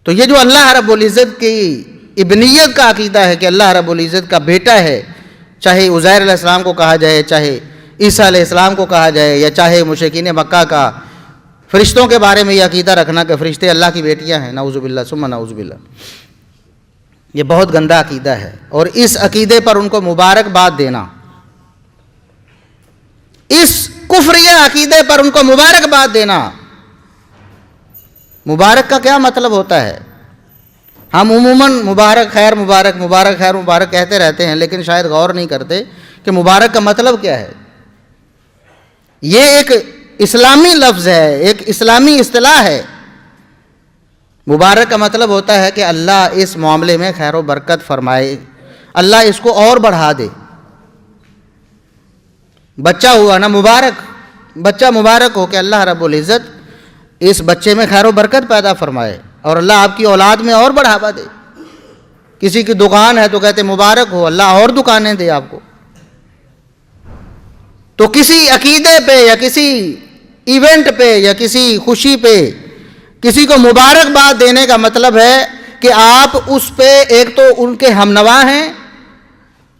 تو یہ جو اللہ رب العزت کی ابنیت کا عقیدہ ہے کہ اللہ رب العزت کا بیٹا ہے، چاہے عزیر علیہ السلام کو کہا جائے، چاہے عیسیٰ علیہ السلام کو کہا جائے، یا چاہے مشرکین مکہ کا فرشتوں کے بارے میں یہ عقیدہ رکھنا کہ فرشتے اللہ کی بیٹیاں ہیں، نعوذ باللہ ثم نعوذ باللہ، یہ بہت گندا عقیدہ ہے۔ اور اس عقیدے پر ان کو مبارکباد دینا، اس کفریہ عقیدے پر ان کو مبارکباد دینا، مبارک کا کیا مطلب ہوتا ہے؟ ہم عموماً مبارک خیر مبارک، مبارک خیر مبارک کہتے رہتے ہیں، لیکن شاید غور نہیں کرتے کہ مبارک کا مطلب کیا ہے۔ یہ ایک اسلامی لفظ ہے، ایک اسلامی اصطلاح ہے۔ مبارک کا مطلب ہوتا ہے کہ اللہ اس معاملے میں خیر و برکت فرمائے، اللہ اس کو اور بڑھا دے۔ بچہ ہوا نا مبارک، بچہ مبارک ہو کہ اللہ رب العزت اس بچے میں خیر و برکت پیدا فرمائے اور اللہ آپ کی اولاد میں اور بڑھاوا دے۔ کسی کی دکان ہے تو کہتے مبارک ہو، اللہ اور دکانیں دے آپ کو۔ تو کسی عقیدے پہ یا کسی ایونٹ پہ یا کسی خوشی پہ کسی کو مبارکباد دینے کا مطلب ہے کہ آپ اس پہ ایک تو ان کے ہمنوا ہیں،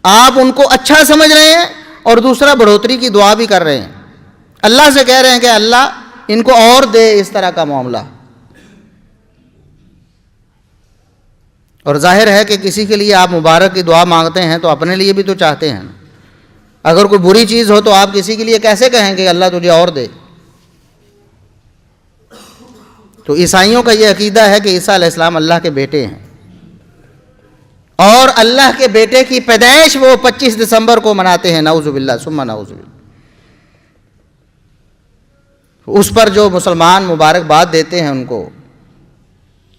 آپ ان کو اچھا سمجھ رہے ہیں، اور دوسرا بڑھوتری کی دعا بھی کر رہے ہیں، اللہ سے کہہ رہے ہیں کہ اللہ ان کو اور دے اس طرح کا معاملہ۔ اور ظاہر ہے کہ کسی کے لیے آپ مبارک کی دعا مانگتے ہیں تو اپنے لیے بھی تو چاہتے ہیں۔ اگر کوئی بری چیز ہو تو آپ کسی کے لیے کیسے کہیں گے اللہ تجھے اور دے؟ تو عیسائیوں کا یہ عقیدہ ہے کہ عیسیٰ علیہ السلام اللہ کے بیٹے ہیں، اور اللہ کے بیٹے کی پیدائش وہ 25 دسمبر کو مناتے ہیں، نعوذ باللہ ثم نعوذ باللہ۔ اس پر جو مسلمان مبارکباد دیتے ہیں، ان کو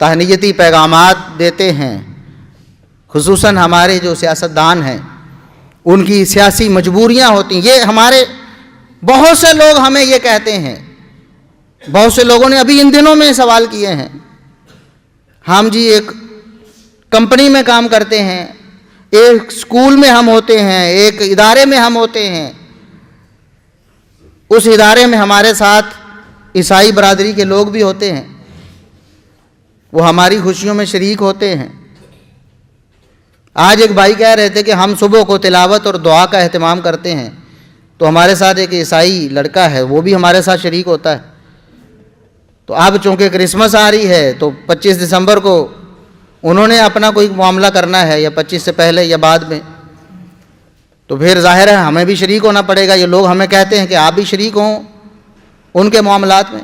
تہنیتی پیغامات دیتے ہیں، خصوصاً ہمارے جو سیاستدان ہیں ان کی سیاسی مجبوریاں ہوتی ہیں۔ یہ ہمارے بہت سے لوگ ہمیں یہ کہتے ہیں، بہت سے لوگوں نے ابھی ان دنوں میں سوال کیے ہیں، ہم جی ایک کمپنی میں کام کرتے ہیں، ایک اسکول میں ہم ہوتے ہیں، ایک ادارے میں ہم ہوتے ہیں، اس ادارے میں ہمارے ساتھ عیسائی برادری کے لوگ بھی ہوتے ہیں، وہ ہماری خوشیوں میں شریک ہوتے ہیں۔ آج ایک بھائی کہہ رہے تھے کہ ہم صبح کو تلاوت اور دعا کا اہتمام کرتے ہیں، تو ہمارے ساتھ ایک عیسائی لڑکا ہے، وہ بھی ہمارے ساتھ شریک ہوتا ہے۔ تو اب چونکہ کرسمس آ رہی ہے تو 25 دسمبر کو انہوں نے اپنا کوئی معاملہ کرنا ہے، یا 25 سے پہلے یا بعد میں، تو پھر ظاہر ہے ہمیں بھی شریک ہونا پڑے گا۔ یہ لوگ ہمیں کہتے ہیں کہ آپ بھی شریک ہوں ان کے معاملات میں۔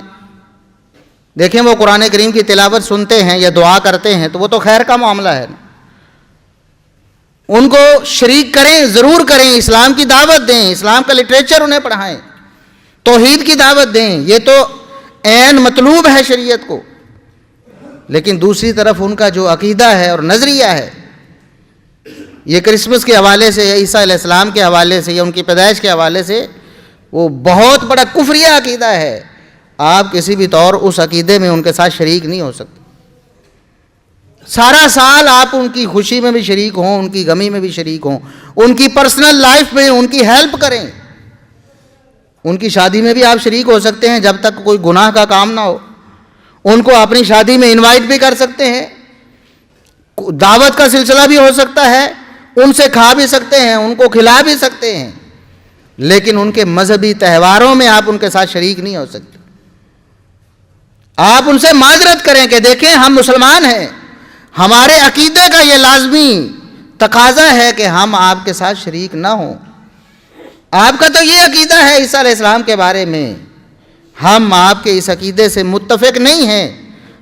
دیکھیں وہ قرآن کریم کی تلاوت سنتے ہیں یا دعا کرتے ہیں تو وہ تو خیر کا معاملہ ہے، ان کو شریک کریں، ضرور کریں، اسلام کی دعوت دیں، اسلام کا لٹریچر انہیں پڑھائیں، توحید کی دعوت دیں، یہ تو عین مطلوب ہے شریعت کو۔ لیکن دوسری طرف ان کا جو عقیدہ ہے اور نظریہ ہے، یہ کرسمس کے حوالے سے یا عیسیٰ علیہ السلام کے حوالے سے یا ان کی پیدائش کے حوالے سے وہ بہت بڑا کفریہ عقیدہ ہے۔ آپ کسی بھی طور اس عقیدے میں ان کے ساتھ شریک نہیں ہو سکتے۔ سارا سال آپ ان کی خوشی میں بھی شریک ہوں، ان کی غمی میں بھی شریک ہوں، ان کی پرسنل لائف میں ان کی ہیلپ کریں، ان کی شادی میں بھی آپ شریک ہو سکتے ہیں جب تک کوئی گناہ کا کام نہ ہو، ان کو اپنی شادی میں انوائٹ بھی کر سکتے ہیں، دعوت کا سلسلہ بھی ہو سکتا ہے، ان سے کھا بھی سکتے ہیں، ان کو کھلا بھی سکتے ہیں، لیکن ان کے مذہبی تہواروں میں آپ ان کے ساتھ شریک نہیں ہو سکتے۔ آپ ان سے معذرت کریں کہ دیکھیں ہم مسلمان ہیں، ہمارے عقیدے کا یہ لازمی تقاضا ہے کہ ہم آپ کے ساتھ شریک نہ ہوں۔ آپ کا تو یہ عقیدہ ہے عیسیٰ علیہ السلام کے بارے میں، ہم آپ کے اس عقیدے سے متفق نہیں ہیں،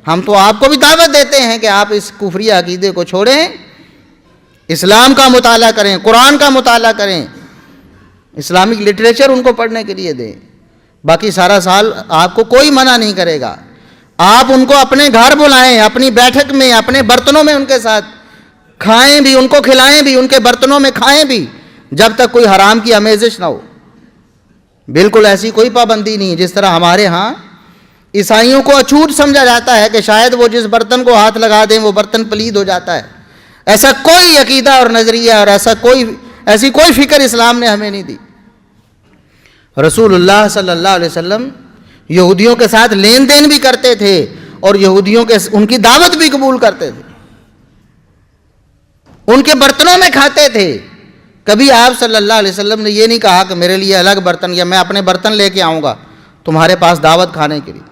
ہم تو آپ کو بھی دعوت دیتے ہیں کہ آپ اس کفری عقیدے کو چھوڑیں، اسلام کا مطالعہ کریں، قرآن کا مطالعہ کریں، اسلامک لٹریچر ان کو پڑھنے کے لیے دیں۔ باقی سارا سال آپ کو کوئی منع نہیں کرے گا، آپ ان کو اپنے گھر بلائیں، اپنی بیٹھک میں، اپنے برتنوں میں ان کے ساتھ کھائیں بھی، ان کو کھلائیں بھی، ان کے برتنوں میں کھائیں بھی، جب تک کوئی حرام کی آمیزش نہ ہو۔ بالکل ایسی کوئی پابندی نہیں، جس طرح ہمارے ہاں عیسائیوں کو اچھوٹ سمجھا جاتا ہے کہ شاید وہ جس برتن کو ہاتھ لگا دیں وہ برتن پلید ہو جاتا ہے۔ ایسا کوئی عقیدہ اور نظریہ اور ایسی کوئی فکر اسلام نے ہمیں نہیں دی۔ رسول اللہ صلی اللہ علیہ وسلم یہودیوں کے ساتھ لین دین بھی کرتے تھے، اور یہودیوں کے ان کی دعوت بھی قبول کرتے تھے، ان کے برتنوں میں کھاتے تھے۔ کبھی آپ صلی اللہ علیہ وسلم نے یہ نہیں کہا کہ میرے لیے الگ برتن یا میں اپنے برتن لے کے آؤں گا تمہارے پاس دعوت کھانے کے لیے۔